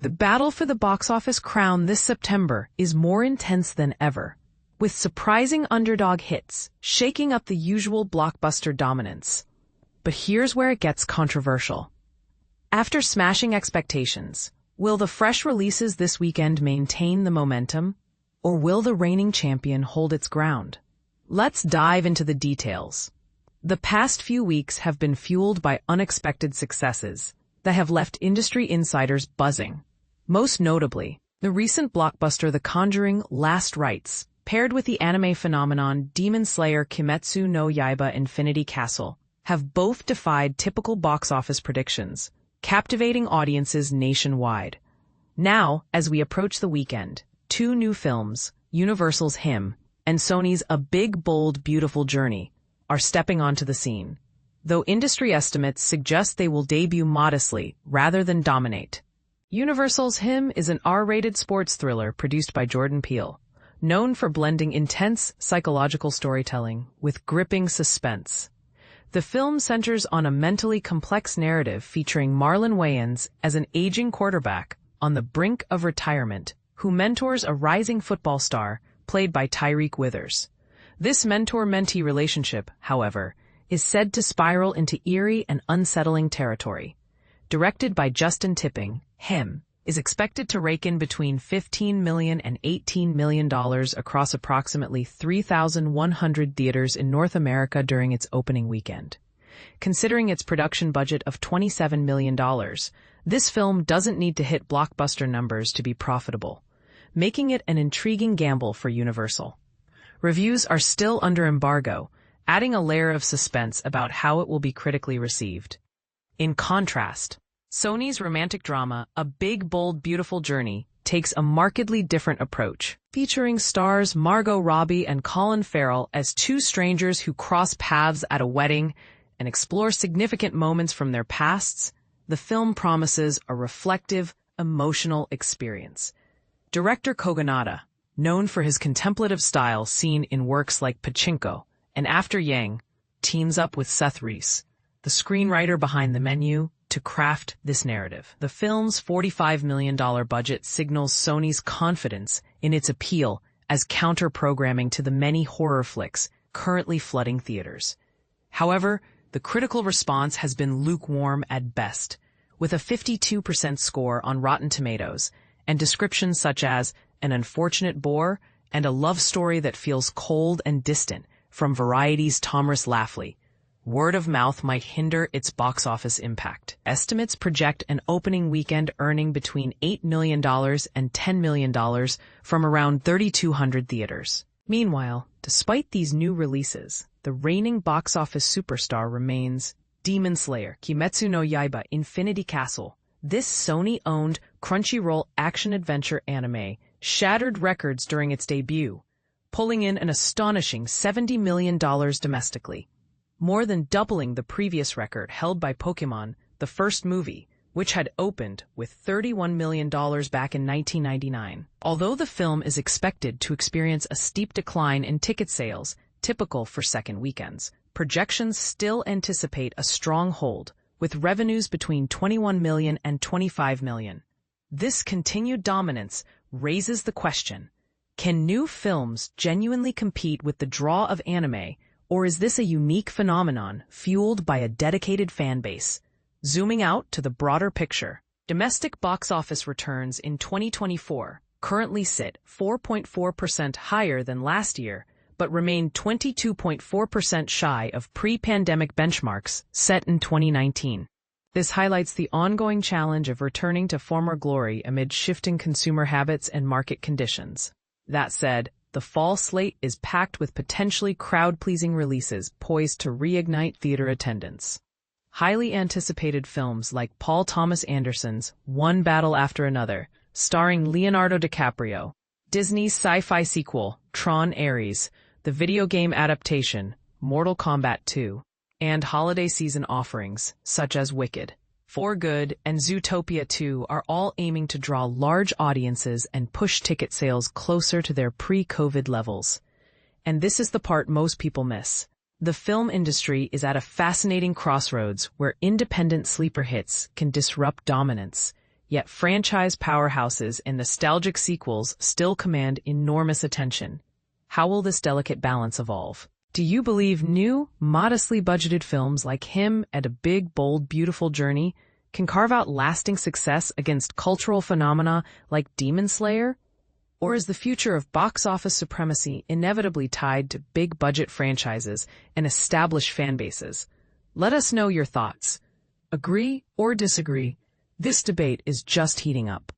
The battle for the box office crown this September is more intense than ever, with surprising underdog hits shaking up the usual blockbuster dominance. But here's where it gets controversial. After smashing expectations, will the fresh releases this weekend maintain the momentum, or will the reigning champion hold its ground? Let's dive into the details. The past few weeks have been fueled by unexpected successes that have left industry insiders buzzing. Most notably, the recent blockbuster The Conjuring: Last Rites, paired with the anime phenomenon Demon Slayer Kimetsu no Yaiba Infinity Castle, have both defied typical box office predictions, captivating audiences nationwide. Now, as we approach the weekend, two new films, Universal's Him and Sony's A Big, Bold, Beautiful Journey, are stepping onto the scene, though industry estimates suggest they will debut modestly rather than dominate. Universal's Him is an R-rated sports thriller produced by Peele, known for blending intense psychological storytelling with gripping suspense. The film centers on a mentally complex narrative featuring Marlon Wayans as an aging quarterback on the brink of retirement who mentors a rising football star played by Tyreek Withers. This mentor-mentee relationship, however, is said to spiral into eerie and unsettling territory. Directed by Justin Tipping, Him is expected to rake in between $15 million and $18 million across approximately 3,100 theaters in North America during its opening weekend. Considering its production budget of $27 million, this film doesn't need to hit blockbuster numbers to be profitable, making it an intriguing gamble for Universal. Reviews are still under embargo, adding a layer of suspense about how it will be critically received. In contrast, Sony's romantic drama, A Big, Bold, Beautiful Journey, takes a markedly different approach. Featuring stars Margot Robbie and Colin Farrell as two strangers who cross paths at a wedding and explore significant moments from their pasts, the film promises a reflective, emotional experience. Director Kogonada, known for his contemplative style seen in works like Pachinko and After Yang, teams up with Seth Reese, the screenwriter behind The Menu, to craft this narrative. The film's $45 million budget signals Sony's confidence in its appeal as counter-programming to the many horror flicks currently flooding theaters. However, the critical response has been lukewarm at best, with a 52% score on Rotten Tomatoes and descriptions such as an unfortunate bore and a love story that feels cold and distant from Variety's Thomas Laffley. Word of mouth might hinder its box office impact. Estimates project an opening weekend earning between $8 million and $10 million from around 3,200 theaters. Meanwhile, despite these new releases, the reigning box office superstar remains Demon Slayer Kimetsu no Yaiba Infinity Castle. This Sony-owned Crunchyroll action-adventure anime shattered records during its debut, pulling in an astonishing $70 million domestically, more than doubling the previous record held by Pokémon, the first movie, which had opened with $31 million back in 1999. Although the film is expected to experience a steep decline in ticket sales, typical for second weekends, projections still anticipate a strong hold, with revenues between $21 million and $25 million. This continued dominance raises the question, can new films genuinely compete with the draw of anime, or is this a unique phenomenon fueled by a dedicated fan base? Zooming out to the broader picture, domestic box office returns in 2024 currently sit 4.4% higher than last year, but remain 22.4% shy of pre-pandemic benchmarks set in 2019. This highlights the ongoing challenge of returning to former glory amid shifting consumer habits and market conditions. That said, the fall slate is packed with potentially crowd-pleasing releases poised to reignite theater attendance. Highly anticipated films like Paul Thomas Anderson's One Battle After Another, starring Leonardo DiCaprio, Disney's sci-fi sequel, Tron Ares, the video game adaptation, Mortal Kombat 2, and holiday season offerings, such as Wicked, For Good, and Zootopia 2 are all aiming to draw large audiences and push ticket sales closer to their pre-COVID levels. And this is the part most people miss. The film industry is at a fascinating crossroads where independent sleeper hits can disrupt dominance, Yet franchise powerhouses and nostalgic sequels still command enormous attention. How will this delicate balance evolve? Do you believe new, modestly budgeted films like Him and A Big, Bold, Beautiful Journey can carve out lasting success against cultural phenomena like Demon Slayer? Or is the future of box office supremacy inevitably tied to big-budget franchises and established fan bases? Let us know your thoughts. Agree or disagree? This debate is just heating up.